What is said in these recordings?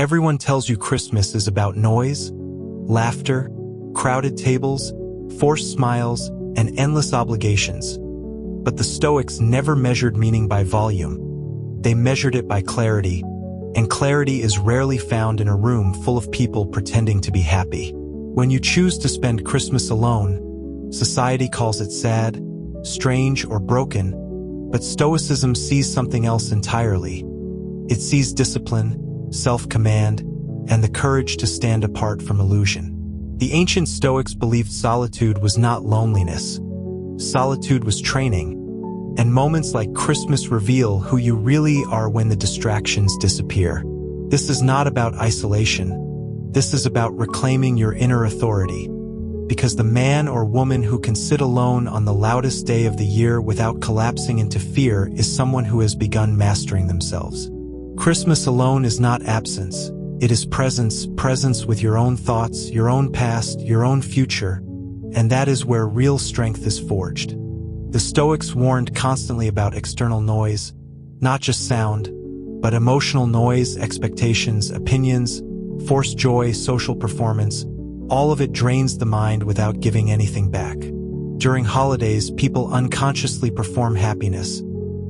Everyone tells you Christmas is about noise, laughter, crowded tables, forced smiles, and endless obligations. But the Stoics never measured meaning by volume. They measured it by clarity, and clarity is rarely found in a room full of people pretending to be happy. When you choose to spend Christmas alone, society calls it sad, strange, or broken, but Stoicism sees something else entirely. It sees discipline, self-command, and the courage to stand apart from illusion. The ancient Stoics believed solitude was not loneliness. Solitude was training, and moments like Christmas reveal who you really are when the distractions disappear. This is not about isolation. This is about reclaiming your inner authority. Because the man or woman who can sit alone on the loudest day of the year without collapsing into fear is someone who has begun mastering themselves. Christmas alone is not absence. It is presence, presence with your own thoughts, your own past, your own future, and that is where real strength is forged. The Stoics warned constantly about external noise, not just sound, but emotional noise, expectations, opinions, forced joy, social performance. All of it drains the mind without giving anything back. During holidays, people unconsciously perform happiness.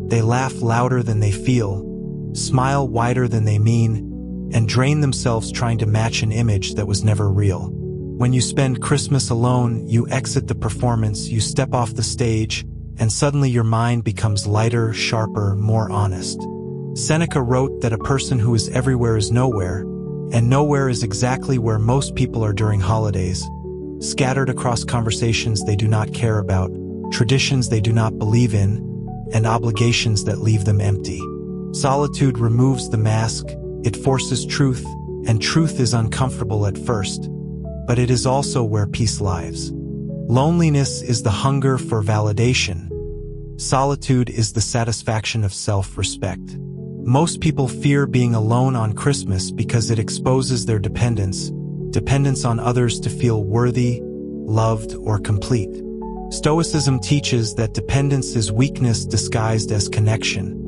They laugh louder than they feel, smile wider than they mean, and drain themselves trying to match an image that was never real. When you spend Christmas alone, you exit the performance, you step off the stage, and suddenly your mind becomes lighter, sharper, more honest. Seneca wrote that a person who is everywhere is nowhere, and nowhere is exactly where most people are during holidays, scattered across conversations they do not care about, traditions they do not believe in, and obligations that leave them empty. Solitude removes the mask, it forces truth, and truth is uncomfortable at first, but it is also where peace lives. Loneliness is the hunger for validation. Solitude is the satisfaction of self-respect. Most people fear being alone on Christmas because it exposes their dependence on others to feel worthy, loved, or complete. Stoicism teaches that dependence is weakness disguised as connection,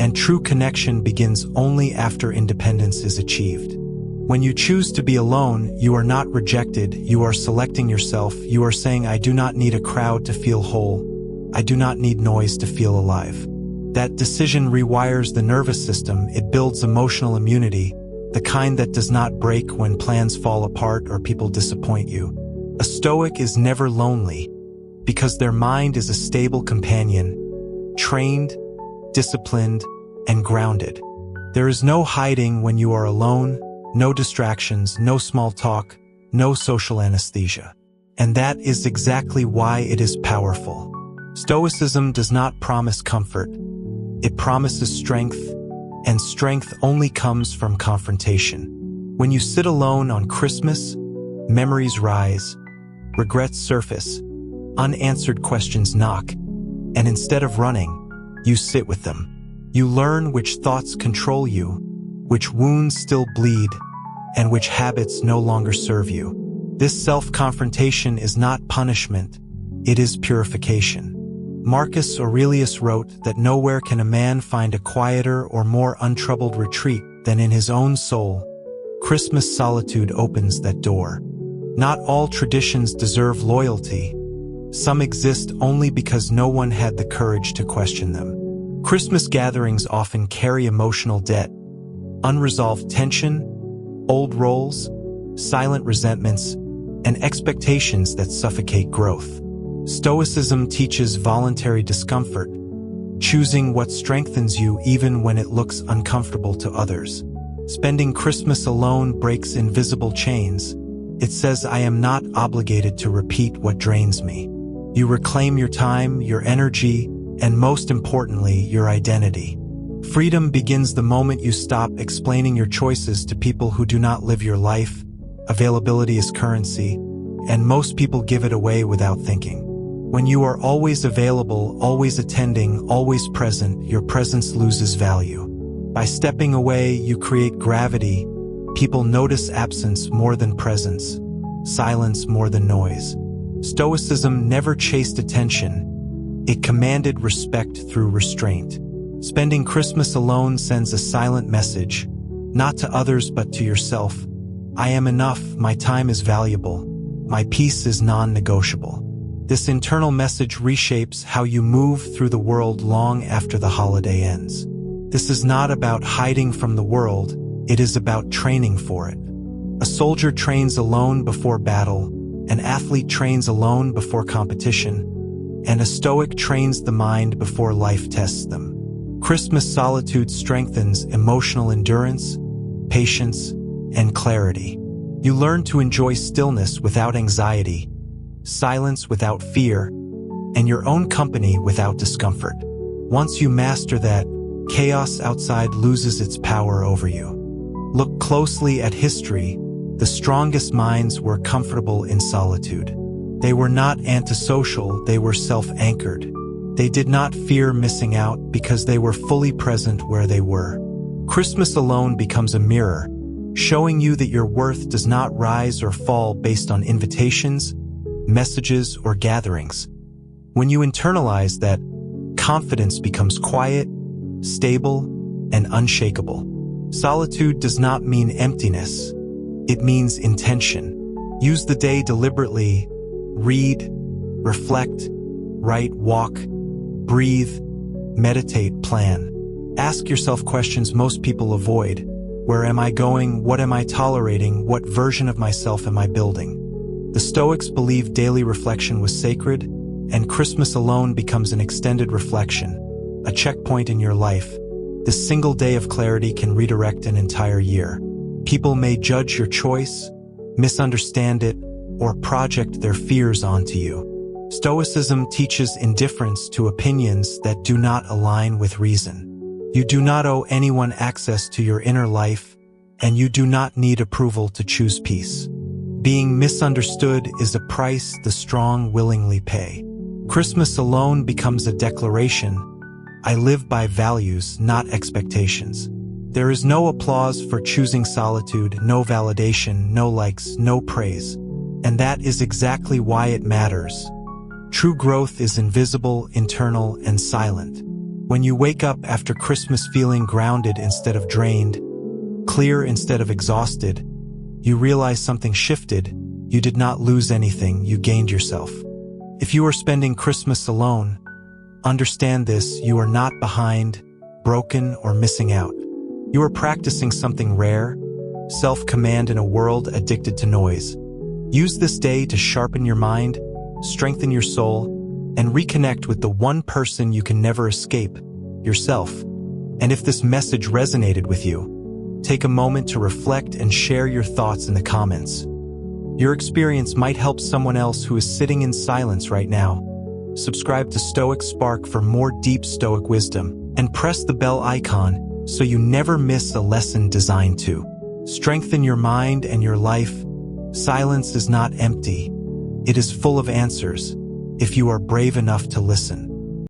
and true connection begins only after independence is achieved. When you choose to be alone, you are not rejected, you are selecting yourself, you are saying, I do not need a crowd to feel whole, I do not need noise to feel alive. That decision rewires the nervous system, it builds emotional immunity, the kind that does not break when plans fall apart or people disappoint you. A Stoic is never lonely, because their mind is a stable companion, trained, disciplined, and grounded. There is no hiding when you are alone, no distractions, no small talk, no social anesthesia. And that is exactly why it is powerful. Stoicism does not promise comfort. It promises strength, and strength only comes from confrontation. When you sit alone on Christmas, memories rise, regrets surface, unanswered questions knock, and instead of running, you sit with them. You learn which thoughts control you, which wounds still bleed, and which habits no longer serve you. This self-confrontation is not punishment, it is purification. Marcus Aurelius wrote that nowhere can a man find a quieter or more untroubled retreat than in his own soul. Christmas solitude opens that door. Not all traditions deserve loyalty. Some exist only because no one had the courage to question them. Christmas gatherings often carry emotional debt, unresolved tension, old roles, silent resentments, and expectations that suffocate growth. Stoicism teaches voluntary discomfort, choosing what strengthens you even when it looks uncomfortable to others. Spending Christmas alone breaks invisible chains. It says, I am not obligated to repeat what drains me. You reclaim your time, your energy, and most importantly, your identity. Freedom begins the moment you stop explaining your choices to people who do not live your life. Availability is currency, and most people give it away without thinking. When you are always available, always attending, always present, your presence loses value. By stepping away, you create gravity. People notice absence more than presence, silence more than noise. Stoicism never chased attention. It commanded respect through restraint. Spending Christmas alone sends a silent message. not to others but to yourself. I am enough, my time is valuable, my peace is non-negotiable. This internal message reshapes how you move through the world long after the holiday ends. This is not about hiding from the world, it is about training for it. A soldier trains alone before battle, an athlete trains alone before competition, and a stoic trains the mind before life tests them. Christmas solitude strengthens emotional endurance, patience, and clarity. You learn to enjoy stillness without anxiety, silence without fear, and your own company without discomfort. Once you master that, chaos outside loses its power over you. Look closely at history. The strongest minds were comfortable in solitude. They were not antisocial, they were self-anchored. They did not fear missing out because they were fully present where they were. Christmas alone becomes a mirror, showing you that your worth does not rise or fall based on invitations, messages, or gatherings. When you internalize that, confidence becomes quiet, stable, and unshakable. Solitude does not mean emptiness. It means intention. Use the day deliberately. Read, reflect, write, walk, breathe, meditate, plan. Ask yourself questions most people avoid. Where am I going? What am I tolerating? What version of myself am I building? The Stoics believed daily reflection was sacred, and Christmas alone becomes an extended reflection, a checkpoint in your life. This single day of clarity can redirect an entire year. People may judge your choice, misunderstand it, or project their fears onto you. Stoicism teaches indifference to opinions that do not align with reason. You do not owe anyone access to your inner life, and you do not need approval to choose peace. Being misunderstood is a price the strong willingly pay. Christmas alone becomes a declaration. I live by values, not expectations. There is no applause for choosing solitude, no validation, no likes, no praise. And that is exactly why it matters. True growth is invisible, internal, and silent. When you wake up after Christmas feeling grounded instead of drained, clear instead of exhausted, you realize something shifted. You did not lose anything, you gained yourself. If you are spending Christmas alone, understand this: you are not behind, broken, or missing out. You are practicing something rare, self-command in a world addicted to noise. Use this day to sharpen your mind, strengthen your soul, and reconnect with the one person you can never escape, yourself. And if this message resonated with you, take a moment to reflect and share your thoughts in the comments. Your experience might help someone else who is sitting in silence right now. Subscribe to Stoic Spark for more deep Stoic wisdom, and press the bell icon so you never miss a lesson designed to strengthen your mind and your life. Silence is not empty. It is full of answers, if you are brave enough to listen.